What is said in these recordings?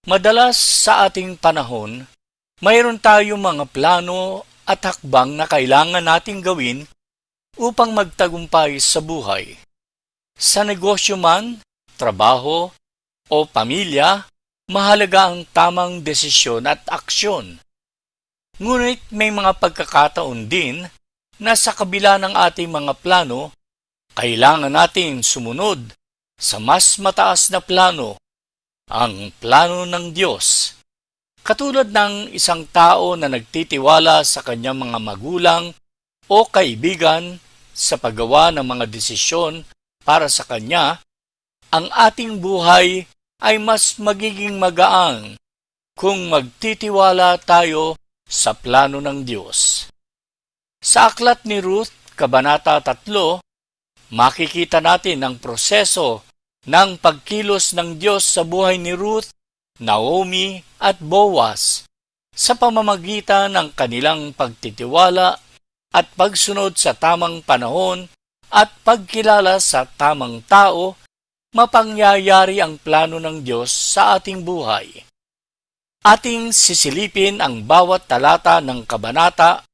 Madalas sa ating panahon, mayroon tayong mga plano at hakbang na kailangan nating gawin upang magtagumpay sa buhay. Sa negosyo man, trabaho, o pamilya, mahalaga ang tamang desisyon at aksyon. Ngunit may mga pagkakataon din na sa kabila ng ating mga plano, kailangan natin sumunod sa mas mataas na plano, ang plano ng Diyos. Katulad ng isang tao na nagtitiwala sa kanyang mga magulang o kaibigan sa paggawa ng mga desisyon para sa kanya, ang ating buhay ay mas magiging magaang kung magtitiwala tayo sa plano ng Diyos. Sa aklat ni Ruth, Kabanata 3, makikita natin ang proseso ng pagkilos ng Diyos sa buhay ni Ruth, Naomi at Boaz sa pamamagitan ng kanilang pagtitiwala at pagsunod sa tamang panahon at pagkilala sa tamang tao, mapangyayari ang plano ng Diyos sa ating buhay. Ating sisilipin ang bawat talata ng kabanata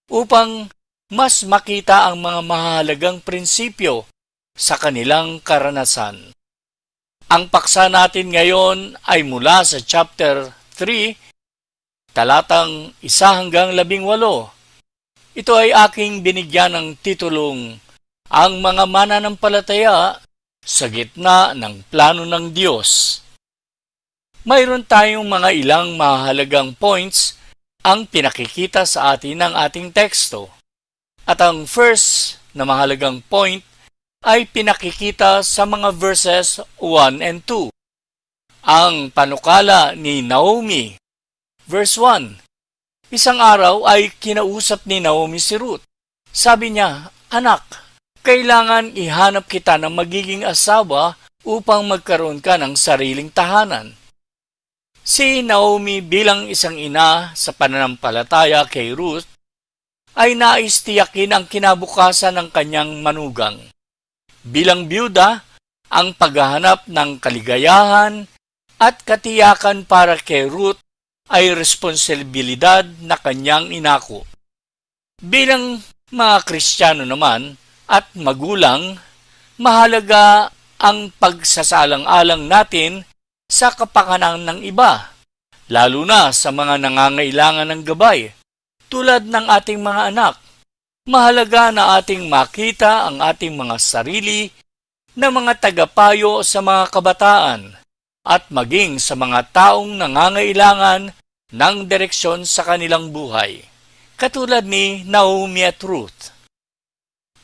upang mas makita ang mga mahalagang prinsipyo sa kanilang karanasan. Ang paksa natin ngayon ay mula sa chapter 3, talatang 1 hanggang 18. Ito ay aking binigyan ng titulong Ang mga mananampalataya sa gitna ng plano ng Diyos. Mayroon tayong mga ilang mahalagang points ang pinakikita sa atin ng ating teksto. At ang first na mahalagang point ay pinakikita sa mga verses 1 and 2. Ang panukala ni Naomi. Verse 1. Isang araw ay kinausap ni Naomi si Ruth. Sabi niya, "Anak, kailangan ihanap kita ng magiging asawa upang magkaroon ka ng sariling tahanan." Si Naomi bilang isang ina sa pananampalataya kay Ruth ay nais tiyakin ang kinabukasan ng kanyang manugang. Bilang byuda, ang paghahanap ng kaligayahan at katiyakan para kay Ruth ay responsibilidad na kanyang inako. Bilang mga Kristiyano naman at magulang, mahalaga ang pagsasalang-alang natin sa kapakanan ng iba, lalo na sa mga nangangailangan ng gabay, tulad ng ating mga anak. Mahalaga na ating makita ang ating mga sarili na mga tagapayo sa mga kabataan at maging sa mga taong nangangailangan ng direksyon sa kanilang buhay, katulad ni Naomi at Ruth.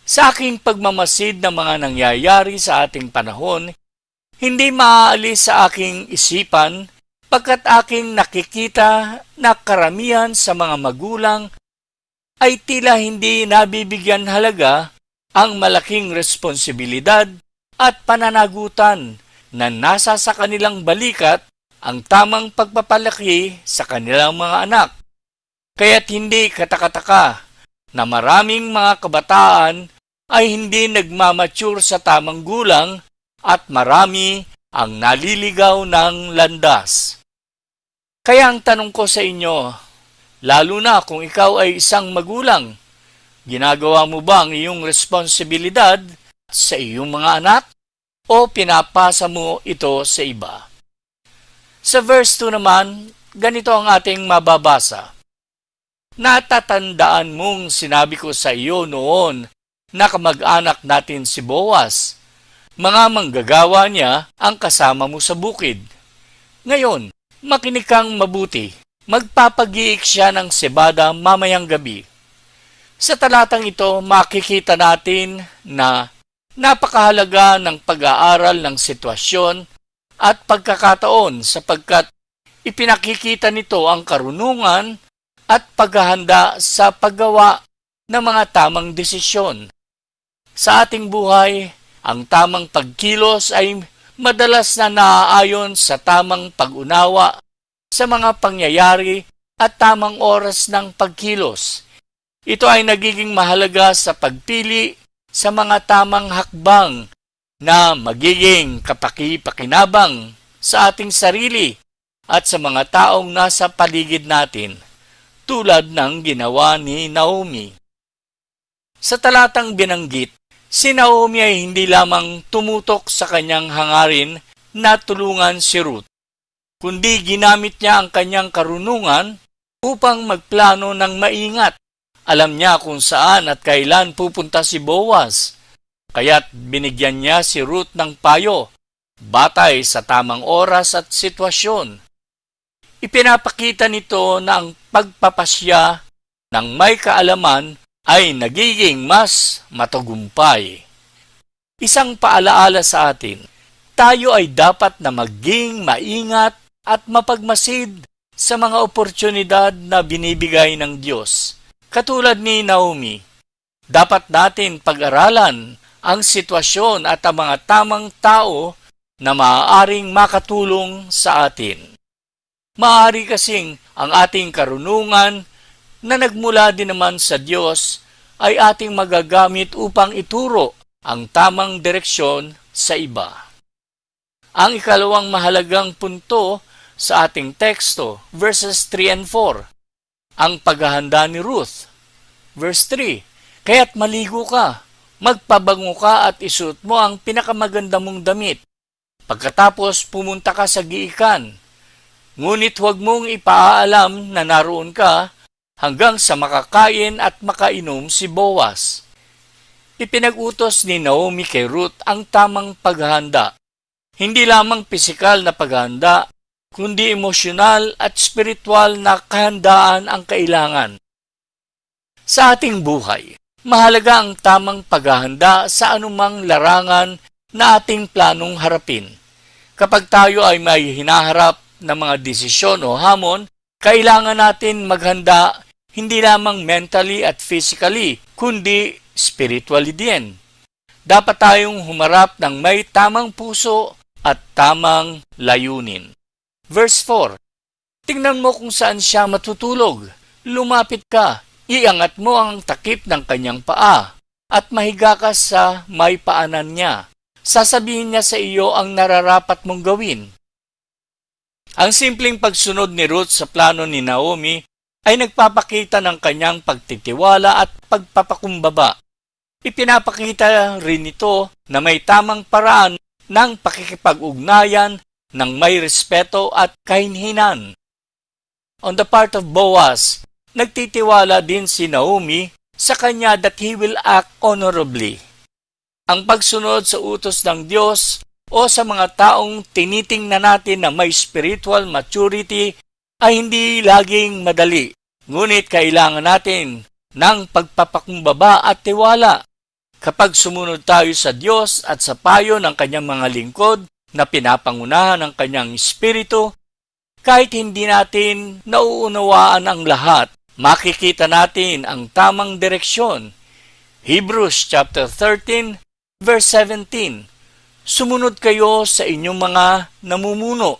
Sa aking pagmamasid ng mga nangyayari sa ating panahon, hindi maaalis sa aking isipan pagkat aking nakikita na karamihan sa mga magulang ay tila hindi nabibigyan halaga ang malaking responsibilidad at pananagutan na nasa sa kanilang balikat ang tamang pagpapalaki sa kanilang mga anak. Kaya't hindi katakataka na maraming mga kabataan ay hindi nagmamature sa tamang gulang at marami ang naliligaw ng landas. Kaya ang tanong ko sa inyo, lalo na kung ikaw ay isang magulang, ginagawa mo ba ang iyong responsibilidad sa iyong mga anak o pinapasa mo ito sa iba? Sa verse 2 naman, ganito ang ating mababasa. Natatandaan mong sinabi ko sa iyo noon na kamag-anak natin si Boaz. Mga manggagawa niya ang kasama mo sa bukid. Ngayon, makinig kang mabuti. Magpapagiik siya ng sebada mamayang gabi. Sa talatang ito, makikita natin na napakahalaga ng pag-aaral ng sitwasyon at pagkakataon sapagkat ipinakikita nito ang karunungan at paghahanda sa paggawa ng mga tamang desisyon. Sa ating buhay, ang tamang pagkilos ay madalas na naaayon sa tamang pag-unawa sa mga pangyayari at tamang oras ng pagkilos. Ito ay nagiging mahalaga sa pagpili sa mga tamang hakbang na magiging kapaki-pakinabang sa ating sarili at sa mga taong nasa paligid natin, tulad ng ginawa ni Naomi. Sa talatang binanggit, si Naomi ay hindi lamang tumutok sa kanyang hangarin na tulungan si Ruth, kundi ginamit niya ang kanyang karunungan upang magplano ng maingat. Alam niya kung saan at kailan pupunta si Boaz, kaya't binigyan niya si Ruth ng payo, batay sa tamang oras at sitwasyon. Ipinapakita nito na ang pagpapasya ng may kaalaman ay nagiging mas matagumpay. Isang paalaala sa atin, tayo ay dapat na maging maingat at mapagmasid sa mga oportunidad na binibigay ng Diyos. Katulad ni Naomi, dapat natin pag-aralan ang sitwasyon at ang mga tamang tao na maaaring makatulong sa atin. Maaari kasing ang ating karunungan na nagmula din naman sa Diyos ay ating magagamit upang ituro ang tamang direksyon sa iba. Ang ikalawang mahalagang punto sa ating teksto, verses 3 and 4, ang paghahanda ni Ruth. Verse 3, kaya't maligo ka, magpabango ka at isuot mo ang pinakamaganda mong damit. Pagkatapos pumunta ka sa giikan, ngunit huwag mong ipaalam na naroon ka hanggang sa makakain at makainom si Boaz. Ipinag-utos ni Naomi kay Ruth ang tamang paghahanda. Hindi lamang pisikal na paghahanda, kundi emosyonal at spiritual na kahandaan ang kailangan. Sa ating buhay, mahalaga ang tamang paghahanda sa anumang larangan na ating planong harapin. Kapag tayo ay may hinaharap na mga desisyon o hamon, kailangan natin maghanda hindi lamang mentally at physically, kundi spiritually din. Dapat tayong humarap ng may tamang puso at tamang layunin. Verse 4, tingnan mo kung saan siya matutulog. Lumapit ka, iangat mo ang takip ng kanyang paa, at mahiga ka sa may paanan niya. Sasabihin niya sa iyo ang nararapat mong gawin. Ang simpleng pagsunod ni Ruth sa plano ni Naomi ay nagpapakita ng kanyang pagtitiwala at pagpapakumbaba. Ipinapakita rin ito na may tamang paraan ng pakikipag-ugnayan ng may respeto at kahinhinan. On the part of Boaz, nagtitiwala din si Naomi sa kanya that he will act honorably. Ang pagsunod sa utos ng Diyos o sa mga taong tinitingnan natin na may spiritual maturity ay hindi laging madali. Ngunit kailangan natin ng pagpapakumbaba at tiwala. Kapag sumunod tayo sa Diyos at sa payo ng kanyang mga lingkod na pinapangunahan ng kanyang espiritu, kahit hindi natin nauunawaan ang lahat, makikita natin ang tamang direksyon. Hebrews chapter 13 verse 17, sumunod kayo sa inyong mga namumuno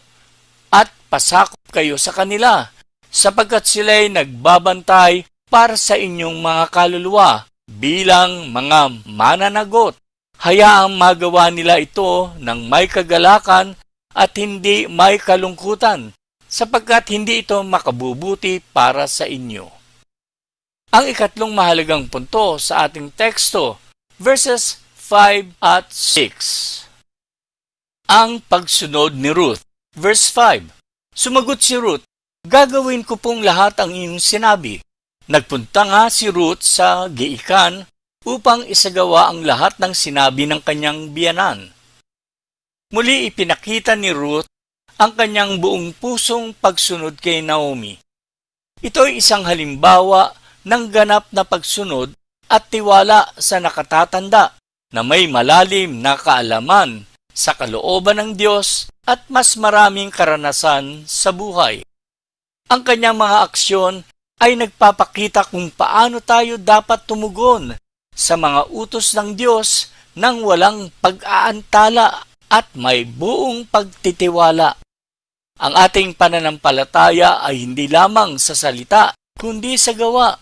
at pasakop kayo sa kanila, sapagkat sila'y nagbabantay para sa inyong mga kaluluwa bilang mga mananagot. Hayaang magawa nila ito ng may kagalakan at hindi may kalungkutan, sapagkat hindi ito makabubuti para sa inyo. Ang ikatlong mahalagang punto sa ating teksto, verses 5 at 6. Ang pagsunod ni Ruth. Verse 5, sumagot si Ruth, gagawin ko pong lahat ang iyong sinabi. Nagpunta nga si Ruth sa giikan upang isagawa ang lahat ng sinabi ng kanyang biyanan. Muli ipinakita ni Ruth ang kanyang buong pusong pagsunod kay Naomi. Ito ay isang halimbawa ng ganap na pagsunod at tiwala sa nakatatanda na may malalim na kaalaman sa kalooban ng Diyos at mas maraming karanasan sa buhay. Ang kanyang mga aksyon ay nagpapakita kung paano tayo dapat tumugon sa mga utos ng Diyos nang walang pag-aantala at may buong pagtitiwala. Ang ating pananampalataya ay hindi lamang sa salita, kundi sa gawa.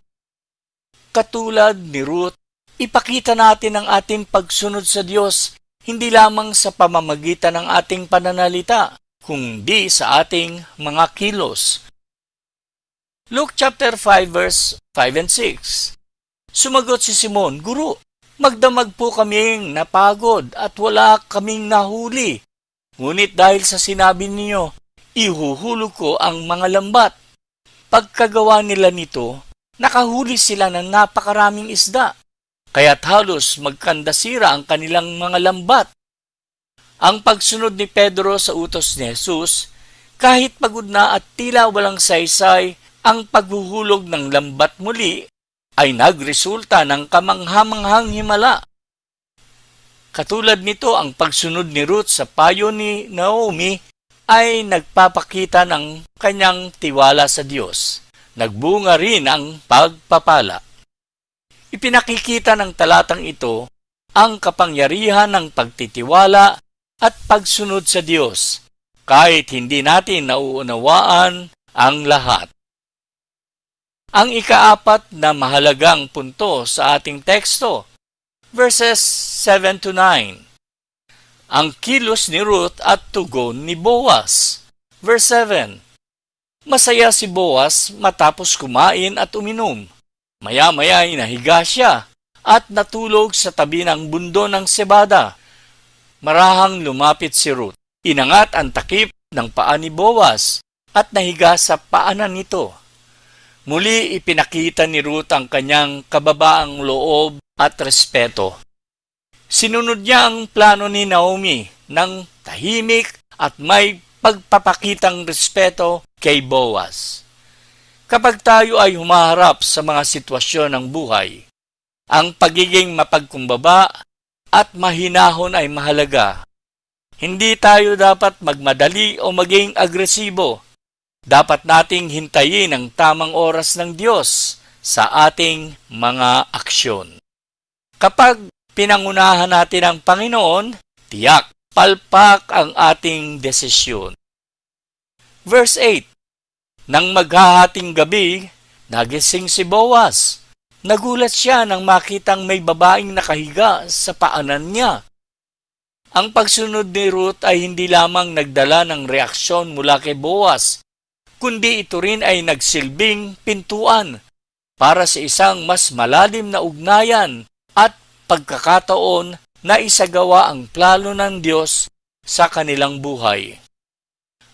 Katulad ni Ruth, ipakita natin ang ating pagsunod sa Diyos hindi lamang sa pamamagitan ng ating pananalita, kundi sa ating mga kilos. Luke chapter 5 verse 5 and 6. Sumagot si Simon, "Guro, magdamag po kaming napagod at wala kaming nahuli. Ngunit dahil sa sinabi ninyo, ihuhulog ko ang mga lambat." Pagkagawa nila nito, nakahuli sila ng napakaraming isda, kaya't halos magkandasira ang kanilang mga lambat. Ang pagsunod ni Pedro sa utos ni Jesus, kahit pagod na at tila walang saysay, ang paghuhulog ng lambat muli ay nagresulta ng kamanghamanghang himala. Katulad nito, ang pagsunod ni Ruth sa payo ni Naomi ay nagpapakita ng kanyang tiwala sa Diyos. Nagbunga rin ang pagpapala. Ipinakikita ng talatang ito ang kapangyarihan ng pagtitiwala at pagsunod sa Diyos, kahit hindi natin nauunawaan ang lahat. Ang ikaapat na mahalagang punto sa ating teksto, verses 7 to 9. Ang kilos ni Ruth at tugon ni Boaz. Verse 7. Masaya si Boaz matapos kumain at uminom. Maya-maya ay nahiga siya at natulog sa tabi ng bundo ng sebada. Marahang lumapit si Ruth. Inangat ang takip ng paa ni Boaz at nahiga sa paanan nito. Muli ipinakita ni Ruth ang kanyang kababaang loob at respeto. Sinunod niya ang plano ni Naomi ng tahimik at may pagpapakitang respeto kay Boaz. Kapag tayo ay humaharap sa mga sitwasyon ng buhay, ang pagiging mapagkumbaba at mahinahon ay mahalaga. Hindi tayo dapat magmadali o maging agresibo. Dapat nating hintayin ang tamang oras ng Diyos sa ating mga aksyon. Kapag pinangunahan natin ang Panginoon, tiyak, palpak ang ating desisyon. Verse 8. Nang maghahating gabi, nagising si Boaz. Nagulat siya nang makitang may babaeng nakahiga sa paanan niya. Ang pagsunod ni Ruth ay hindi lamang nagdala ng reaksyon mula kay Boaz, kundi ito rin ay nagsilbing pintuan para sa isang mas malalim na ugnayan at pagkakataon na isagawa ang plano ng Diyos sa kanilang buhay.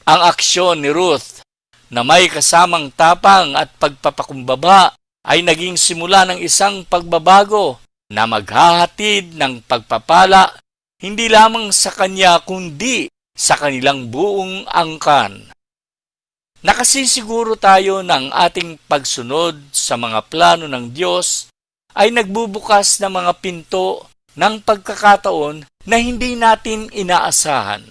Ang aksyon ni Ruth na may kasamang tapang at pagpapakumbaba ay naging simula ng isang pagbabago na maghahatid ng pagpapala hindi lamang sa kanya kundi sa kanilang buong angkan. Nakasisiguro tayo ng ating pagsunod sa mga plano ng Diyos ay nagbubukas ng mga pinto ng pagkakataon na hindi natin inaasahan.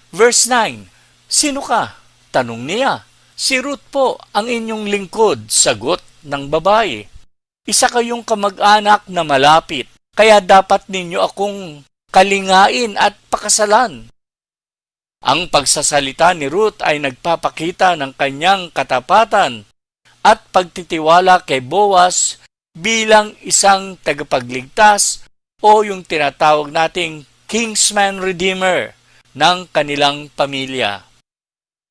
Verse 9. Sino ka? Tanong niya. Si Ruth po, ang inyong lingkod, sagot ng babae. Isa kayong kamag-anak na malapit, kaya dapat ninyo akong kalingain at pakasalan. Ang pagsasalita ni Ruth ay nagpapakita ng kanyang katapatan at pagtitiwala kay Boaz bilang isang tagapagligtas o yung tinatawag nating Kinsman Redeemer ng kanilang pamilya.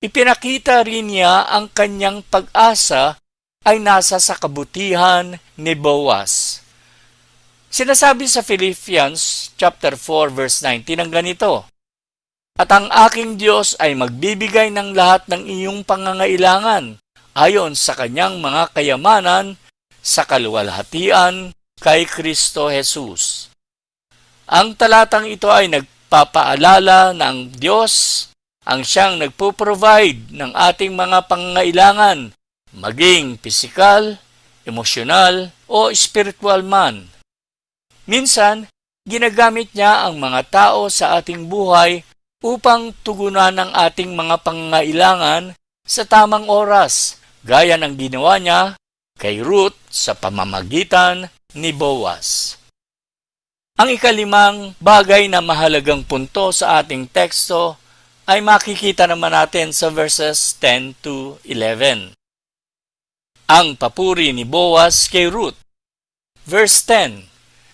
Ipinakita rin niya ang kanyang pag-asa ay nasa sa kabutihan ni Boaz. Sinasabi sa Philippians chapter 4 verse 19 ang ganito, "At ang aking Diyos ay magbibigay ng lahat ng iyong pangangailangan ayon sa kanyang mga kayamanan sa kaluwalhatian kay Kristo Jesus." Ang talatang ito ay nagpapaalala na ang Diyos ang siyang nagpo-provide ng ating mga pangangailangan, maging pisikal, emosyonal, o spiritual man. Minsan, ginagamit niya ang mga tao sa ating buhay upang tugunan ang ating mga pangangailangan sa tamang oras, gaya ng ginawa niya kay Ruth sa pamamagitan ni Boaz. Ang ikalimang bagay na mahalagang punto sa ating teksto ay makikita naman natin sa verses 10 to 11. Ang papuri ni Boaz kay Ruth. Verse 10.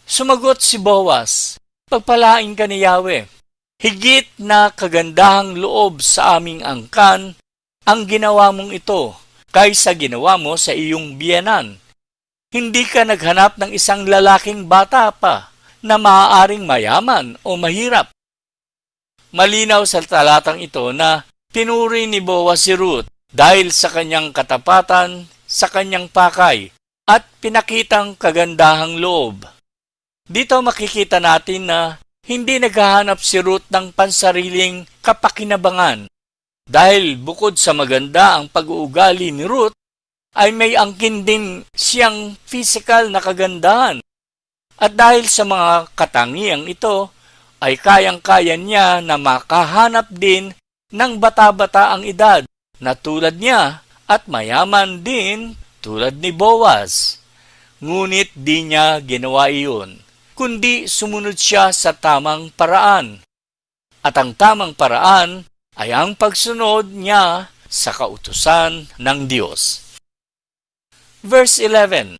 Sumagot si Boaz, "Pagpalain ka ni Yahweh. Higit na kagandahang loob sa aming angkan ang ginawa mong ito kaysa ginawa mo sa iyong biyenan. Hindi ka naghanap ng isang lalaking bata pa na maaaring mayaman o mahirap. Malinaw sa talatang ito na pinuri ni Boaz si Ruth dahil sa kanyang katapatan, sa kanyang pakay, at pinakitang kagandahang loob. Dito makikita natin na hindi naghahanap si Ruth ng pansariling kapakinabangan dahil bukod sa maganda ang pag-uugali ni Ruth, ay may angkin din siyang physical na kagandahan. At dahil sa mga katangiang ito, ay kayang-kaya niya na makahanap din ng bata-bata ang edad na tulad niya at mayaman din tulad ni Boaz. Ngunit di niya ginawa iyon, kundi sumunod siya sa tamang paraan. At ang tamang paraan ay ang pagsunod niya sa kautusan ng Diyos. Verse 11,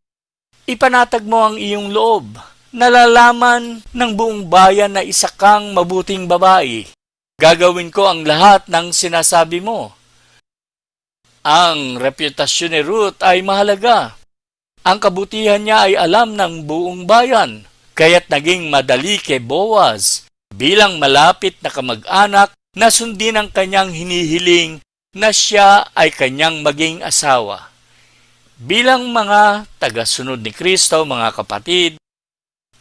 ipanatag mo ang iyong loob. Nalalaman ng buong bayan na isa kang mabuting babae. Gagawin ko ang lahat ng sinasabi mo. Ang reputasyon ni Ruth ay mahalaga. Ang kabutihan niya ay alam ng buong bayan, kaya't naging madali kay Boaz bilang malapit na kamag-anak na sundin ang kanyang hinihiling na siya ay kanyang maging asawa. Bilang mga tagasunod ni Kristo, mga kapatid,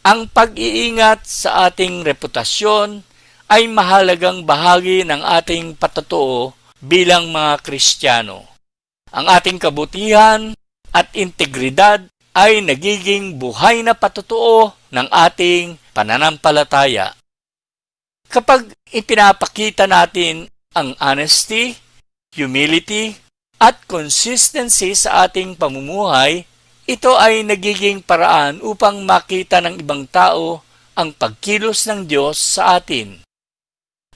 ang pag-iingat sa ating reputasyon ay mahalagang bahagi ng ating patotoo bilang mga Kristiyano. Ang ating kabutihan at integridad ay nagiging buhay na patotoo ng ating pananampalataya. Kapag ipinapakita natin ang honesty, humility, at consistency sa ating pamumuhay, ito ay nagiging paraan upang makita ng ibang tao ang pagkilos ng Diyos sa atin.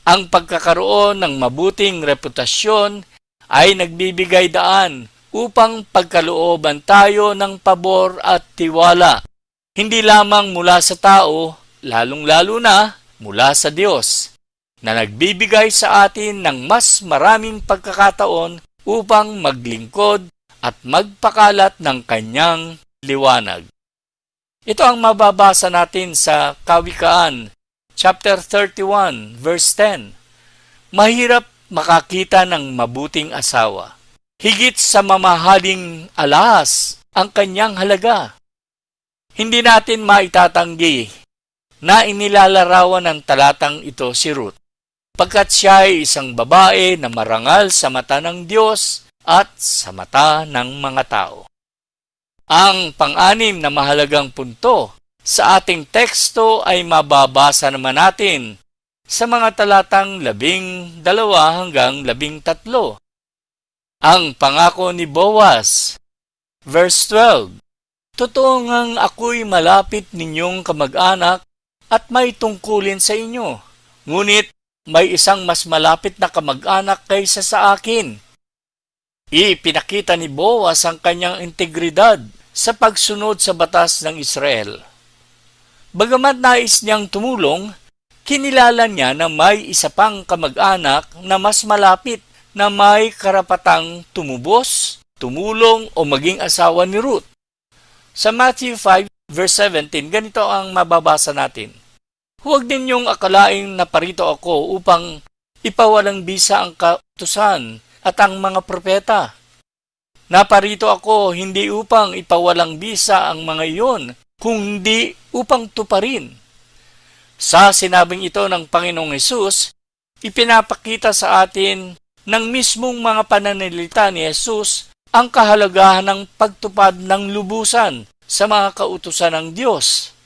Ang pagkakaroon ng mabuting reputasyon ay nagbibigay daan upang pagkalooban tayo ng pabor at tiwala, hindi lamang mula sa tao, lalong-lalo na mula sa Diyos, na nagbibigay sa atin ng mas maraming pagkakataon upang maglingkod at magpakalat ng kanyang liwanag. Ito ang mababasa natin sa Kawikaan, chapter 31, verse 10. Mahirap makakita ng mabuting asawa. Higit sa mamahaling alahas ang kanyang halaga. Hindi natin maitatanggi na inilalarawan ng talatang ito si Ruth, pagkat siya ay isang babae na marangal sa mata ng Diyos at sa mata ng mga tao. Ang pang-anim na mahalagang punto sa ating teksto ay mababasa naman natin sa mga talatang 12 hanggang 13. Ang pangako ni Boaz, verse 12, totoo ngang ako'y malapit ninyong kamag-anak at may tungkulin sa inyo, ngunit may isang mas malapit na kamag-anak kaysa sa akin. Ipinakita ni Boaz ang kanyang integridad sa pagsunod sa batas ng Israel. Bagamat nais niyang tumulong, kinilala niya na may isa pang kamag-anak na mas malapit na may karapatang tumubos, tumulong o maging asawa ni Ruth. Sa Matthew 5 verse 17, ganito ang mababasa natin. Huwag ninyong akalaing naparito ako upang ipawalang bisa ang kautusan at ang mga propeta. Naparito ako hindi upang ipawalang bisa ang mga iyon, kung hindi upang tuparin. Sa sinabing ito ng Panginoong Hesus, ipinapakita sa atin ng mismong mga pananalita ni Hesus ang kahalagahan ng pagtupad ng lubusan sa mga kautusan ng Diyos.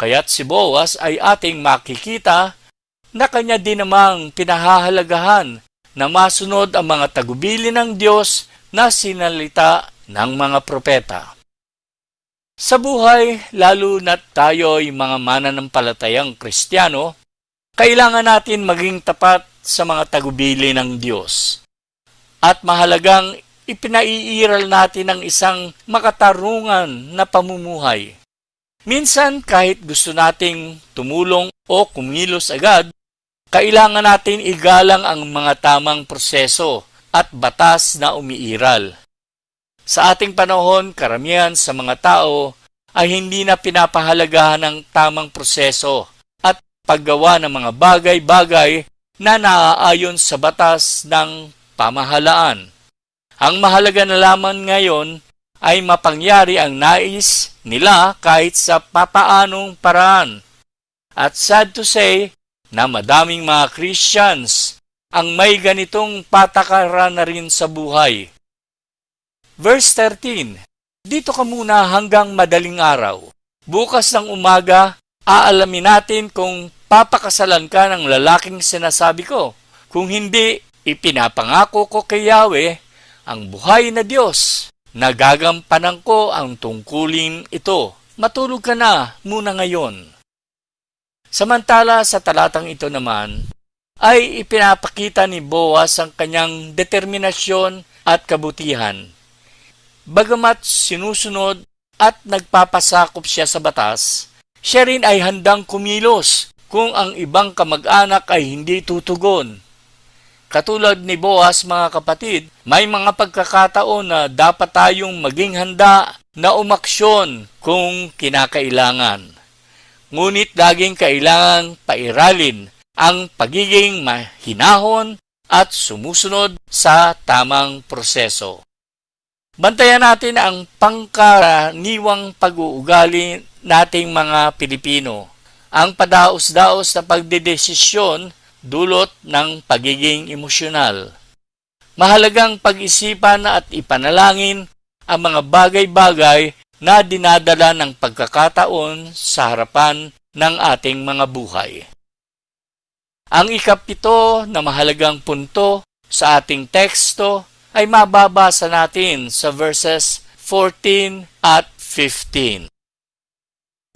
Kaya't si Boaz ay ating makikita na kanya din namang pinahahalagahan na masunod ang mga tagubilin ng Diyos na sinalita ng mga propeta. Sa buhay, lalo na tayo'y mga mananampalatayang Kristiyano, kailangan natin maging tapat sa mga tagubili ng Diyos. At mahalagang ipinaiiral natin ang isang makatarungan na pamumuhay. Minsan kahit gusto nating tumulong o kumilos agad, Kailangan natin igalang ang mga tamang proseso at batas na umiiral. Sa ating panahon, karamihan sa mga tao ay hindi na pinapahalagahan ng tamang proseso at paggawa ng mga bagay-bagay na naaayon sa batas ng pamahalaan. Ang mahalaga na lamang ngayon ay mapangyari ang nais nila kahit sa papaanong paraan. At sad to say na madaming mga Christians ang may ganitong patakaran na rin sa buhay. Verse 13, dito ka muna hanggang madaling araw. Bukas ng umaga, aalamin natin kung papakasalan ka ng lalaking sinasabi ko. Kung hindi, ipinapangako ko kay Yahweh, ang buhay na Diyos, nagagampanan ko ang tungkulin ito. Matulog ka na muna ngayon. Samantala sa talatang ito naman, ay ipinapakita ni Boaz ang kanyang determinasyon at kabutihan. Bagamat sinusunod at nagpapasakop siya sa batas, siya rin ay handang kumilos kung ang ibang kamag-anak ay hindi tutugon. Katulad ni Boaz, mga kapatid, may mga pagkakataon na dapat tayong maging handa na umaksyon kung kinakailangan. Ngunit laging kailangang pairalin ang pagiging mahinahon at sumusunod sa tamang proseso. Bantayan natin ang pangkaraniwang pag-uugali nating mga Pilipino. Ang padaos-daos na pagdedesisyon dulot ng pagiging emosyonal. Mahalagang pag-isipan at ipanalangin ang mga bagay-bagay na dinadala ng pagkakataon sa harapan ng ating mga buhay. Ang ikapito na mahalagang punto sa ating teksto ay mababasa natin sa verses 14 at 15.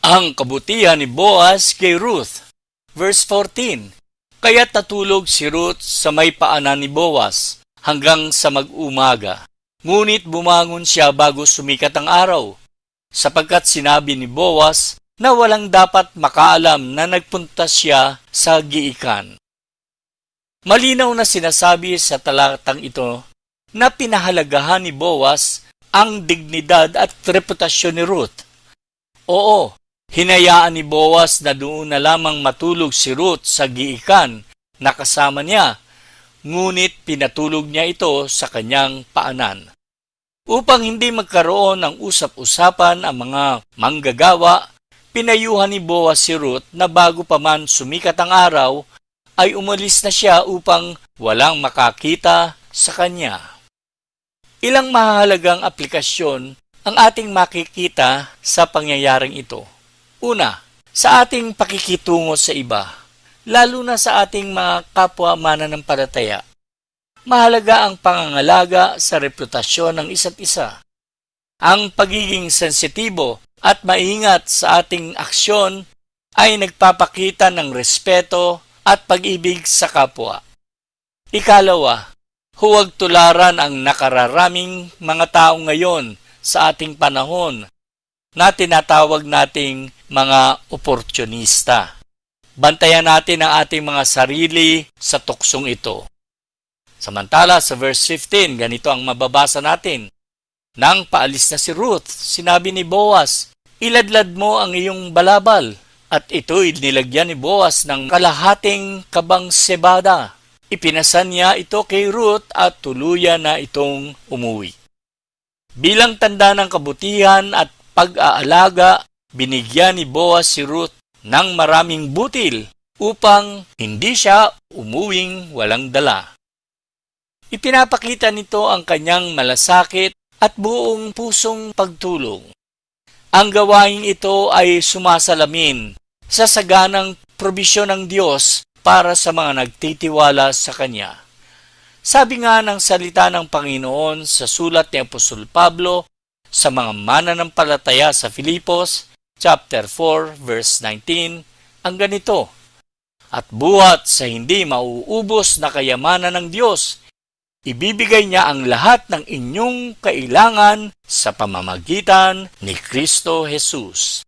Ang kabutihan ni Boaz kay Ruth. Verse 14, kaya't natulog si Ruth sa may paanan ni Boaz hanggang sa mag-umaga. Ngunit bumangon siya bago sumikat ang araw, sapagkat sinabi ni Boaz na walang dapat makaalam na nagpunta siya sa giikan. Malinaw na sinasabi sa talatang ito na pinahalagahan ni Boaz ang dignidad at reputasyon ni Ruth. Oo, hinayaan ni Boaz na doon na lamang matulog si Ruth sa giikan na kasama niya, ngunit pinatulog niya ito sa kanyang paanan. Upang hindi magkaroon ng usap-usapan ang mga manggagawa, pinayuhan ni Boaz si Ruth na bago pa man sumikat ang araw, ay umalis na siya upang walang makakita sa kanya. Ilang mahalagang aplikasyon ang ating makikita sa pangyayaring ito. Una, sa ating pakikitungo sa iba, lalo na sa ating mga kapwa mananampalataya. Mahalaga ang pangangalaga sa reputasyon ng isa't isa. Ang pagiging sensitibo at maingat sa ating aksyon ay nagpapakita ng respeto at pag-ibig sa kapwa. Ikalawa, huwag tularan ang nakararaming mga tao ngayon sa ating panahon na tinatawag nating mga oportunista. Bantayan natin ang ating mga sarili sa tuksong ito. Samantala sa verse 15, ganito ang mababasa natin. Nang paalis na si Ruth, sinabi ni Boaz, iladlad mo ang iyong balabal. At ito'y nilagyan ni Boaz ng kalahating kabang sebada. Ipinasan niya ito kay Ruth at tuluyan na itong umuwi. Bilang tanda ng kabutihan at pag-aalaga, binigyan ni Boaz si Ruth ng maraming butil upang hindi siya umuwing walang dala. Ipinapakita nito ang kanyang malasakit at buong pusong pagtulong. Ang gawain ito ay sumasalamin sa saganang probisyon ng Diyos para sa mga nagtitiwala sa Kanya. Sabi nga ng salita ng Panginoon sa sulat ni Apostol Pablo sa mga mananampalataya sa Filipos, chapter 4, verse 19, ang ganito, at buhat sa hindi mauubos na kayamanan ng Diyos, ibibigay niya ang lahat ng inyong kailangan sa pamamagitan ni Kristo Jesus.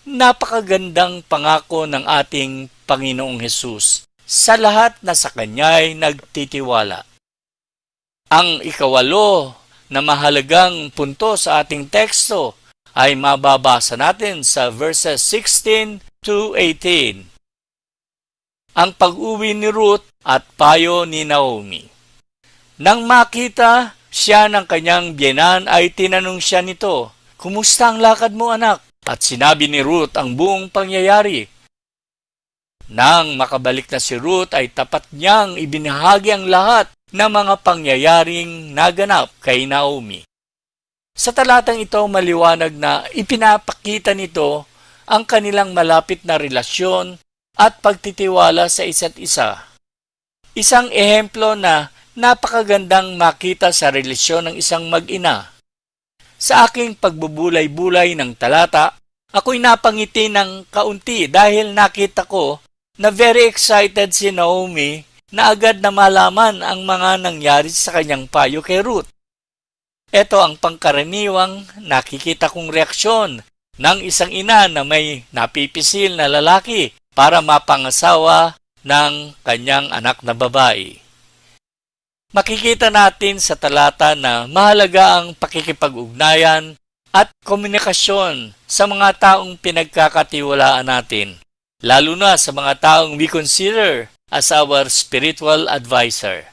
Napakagandang pangako ng ating Panginoong Jesus sa lahat na sa kanya'y nagtitiwala. Ang ikawalo na mahalagang punto sa ating teksto ay mababasa natin sa verses 16 to 18. Ang pag-uwi ni Ruth at payo ni Naomi. Nang makita siya ng kanyang biyenan ay tinanong siya nito, "Kumusta ang lakad mo, anak?" At sinabi ni Ruth ang buong pangyayari. Nang makabalik na si Ruth ay tapat niyang ibinahagi ang lahat ng mga pangyayaring naganap kay Naomi. Sa talatang ito maliwanag na ipinapakita nito ang kanilang malapit na relasyon at pagtitiwala sa isa't isa. Isang ehemplo na napakagandang makita sa relasyon ng isang mag-ina. Sa aking pagbubulay-bulay ng talata, ako'y napangiti ng kaunti dahil nakita ko na very excited si Naomi na agad na malaman ang mga nangyari sa kanyang payo kay Ruth. Ito ang pangkaraniwang nakikita kong reaksyon ng isang ina na may napipisil na lalaki para mapangasawa ng kanyang anak na babae. Makikita natin sa talata na mahalaga ang pakikipag-ugnayan at komunikasyon sa mga taong pinagkakatiwalaan natin, lalo na sa mga taong we consider as our spiritual advisor.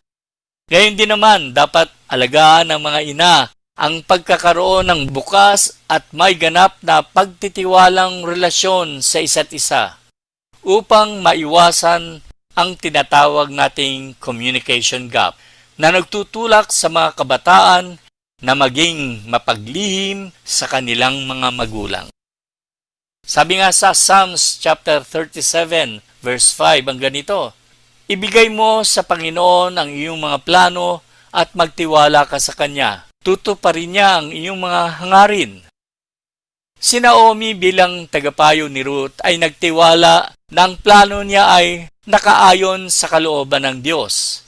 Gayon din naman, dapat alagaan ng mga ina ang pagkakaroon ng bukas at may ganap na pagtitiwalang relasyon sa isa't isa upang maiwasan ang tinatawag nating communication gap na nagtutulak sa mga kabataan na maging mapaglihim sa kanilang mga magulang. Sabi nga sa Psalms chapter 37 verse 5 ang ganito, "Ibigay mo sa Panginoon ang iyong mga plano at magtiwala ka sa Kanya. Tutuparin niya ang iyong mga hangarin." Si Naomi bilang tagapayo ni Ruth ay nagtiwala na ang plano niya ay nakaayon sa kalooban ng Diyos.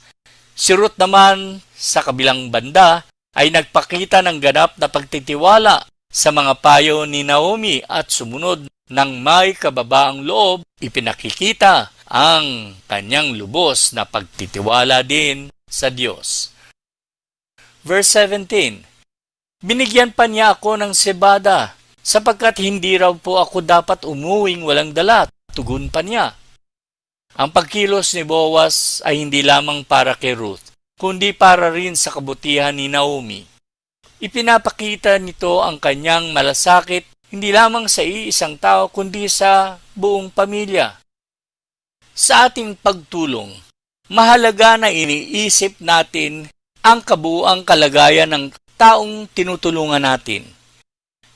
Si Ruth naman sa kabilang banda ay nagpakita ng ganap na pagtitiwala sa mga payo ni Naomi at sumunod ng may kababaang loob, ipinakikita ang kanyang lubos na pagtitiwala din sa Diyos. Verse 17, "Binigyan pa niya ako ng sebada, sapagkat hindi raw po ako dapat umuwing walang dala." Tugon pa niya. Ang pagkilos ni Boaz ay hindi lamang para kay Ruth, kundi para rin sa kabutihan ni Naomi. Ipinapakita nito ang kanyang malasakit hindi lamang sa iisang tao kundi sa buong pamilya. Sa ating pagtulong, mahalaga na iniisip natin ang kabuuang kalagayan ng taong tinutulungan natin.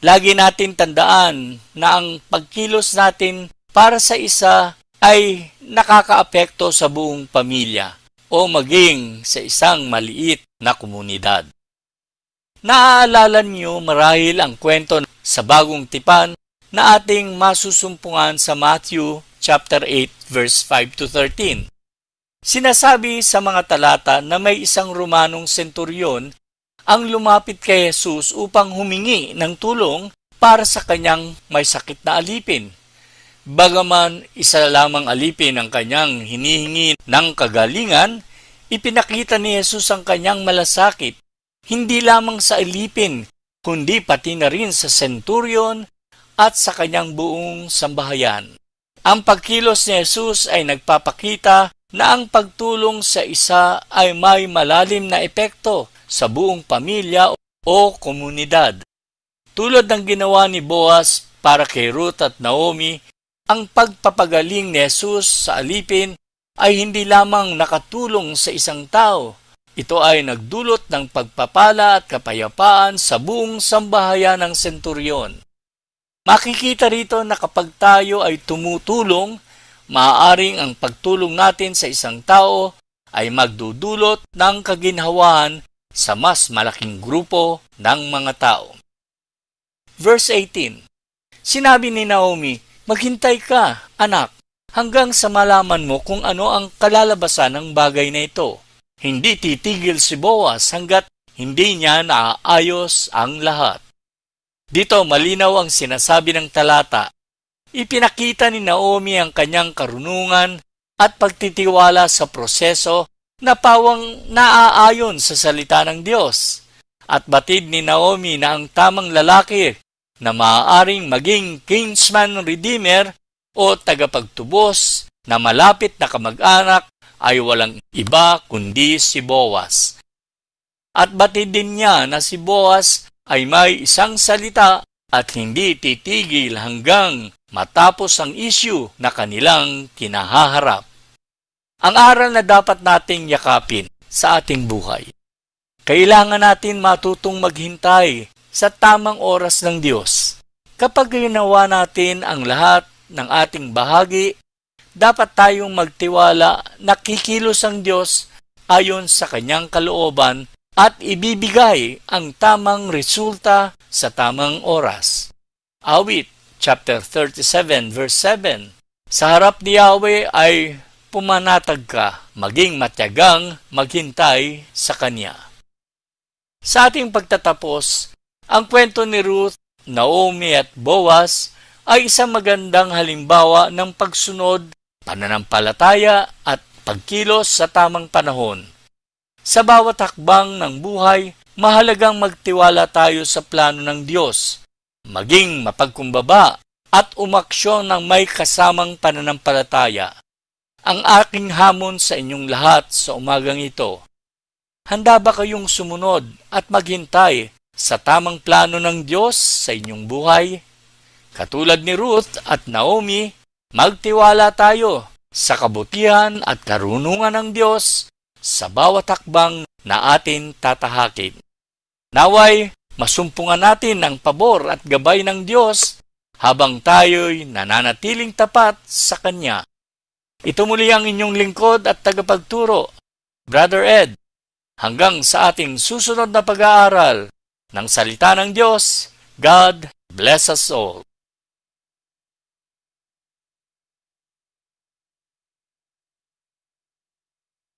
Lagi natin tandaan na ang pagkilos natin para sa isa ay nakakaapekto sa buong pamilya o maging sa isang maliit na komunidad. Naaalala niyo marahil ang kwento sa bagong tipan na ating masusumpungan sa Matthew chapter 8 verse 5 to 13. Sinasabi sa mga talata na may isang Romanong senturyon ang lumapit kay Jesus upang humingi ng tulong para sa kanyang may sakit na alipin. Bagaman isa lamang alipin ang kanyang hinihingi ng kagalingan, ipinakita ni Jesus ang kanyang malasakit, hindi lamang sa alipin, kundi pati na rin sa senturyon at sa kanyang buong sambahayan. Ang pagkilos ni Jesus ay nagpapakita na ang pagtulong sa isa ay may malalim na epekto sa buong pamilya o komunidad. Tulad ng ginawa ni Boaz para kay Ruth at Naomi, ang pagpapagaling ni Jesus sa alipin ay hindi lamang nakatulong sa isang tao. Ito ay nagdulot ng pagpapala at kapayapaan sa buong sambahayan ng senturyon. Makikita rito na kapag tayo ay tumutulong, maaaring ang pagtulong natin sa isang tao ay magdudulot ng kaginhawaan sa mas malaking grupo ng mga tao. Verse 18, sinabi ni Naomi, "Maghintay ka, anak, hanggang sa malaman mo kung ano ang kalalabasan ng bagay na ito." Hindi titigil si Boaz hanggat hindi niya naaayos ang lahat. Dito malinaw ang sinasabi ng talata. Ipinakita ni Naomi ang kanyang karunungan at pagtitiwala sa proseso na pawang naaayon sa salita ng Diyos. At batid ni Naomi na ang tamang lalaki na maaaring maging kinsman redeemer o tagapagtubos na malapit na kamag-anak ay walang iba kundi si Boaz. At batid din niya na si Boaz ay may isang salita at hindi titigil hanggang matapos ang issue na kanilang kinahaharap. Ang aral na dapat nating yakapin sa ating buhay. Kailangan natin matutong maghintay sa tamang oras ng Diyos. Kapag ginawa natin ang lahat ng ating bahagi, dapat tayong magtiwala na kikilos ang Diyos ayon sa kanyang kalooban at ibibigay ang tamang resulta sa tamang oras. Awit, chapter 37, verse 7. Sa harap ni Yahweh ay pumanatag ka, maging matyagang maghintay sa Kanya. Sa ating pagtatapos, ang kwento ni Ruth, Naomi at Boaz ay isang magandang halimbawa ng pagsunod, pananampalataya at pagkilos sa tamang panahon. Sa bawat hakbang ng buhay, mahalagang magtiwala tayo sa plano ng Diyos, maging mapagkumbaba at umaksyon ng may kasamang pananampalataya. Ang aking hamon sa inyong lahat sa umagang ito, handa ba kayong sumunod at maghintay sa tamang plano ng Diyos sa inyong buhay? Katulad ni Ruth at Naomi, magtiwala tayo sa kabutihan at karunungan ng Diyos sa bawat hakbang na atin tatahakin. Naway, masumpungan natin ang pabor at gabay ng Diyos habang tayo'y nananatiling tapat sa Kanya. Ito muli ang inyong lingkod at tagapagturo, Brother Ed. Hanggang sa ating susunod na pag-aaral ng salita ng Diyos, God bless us all.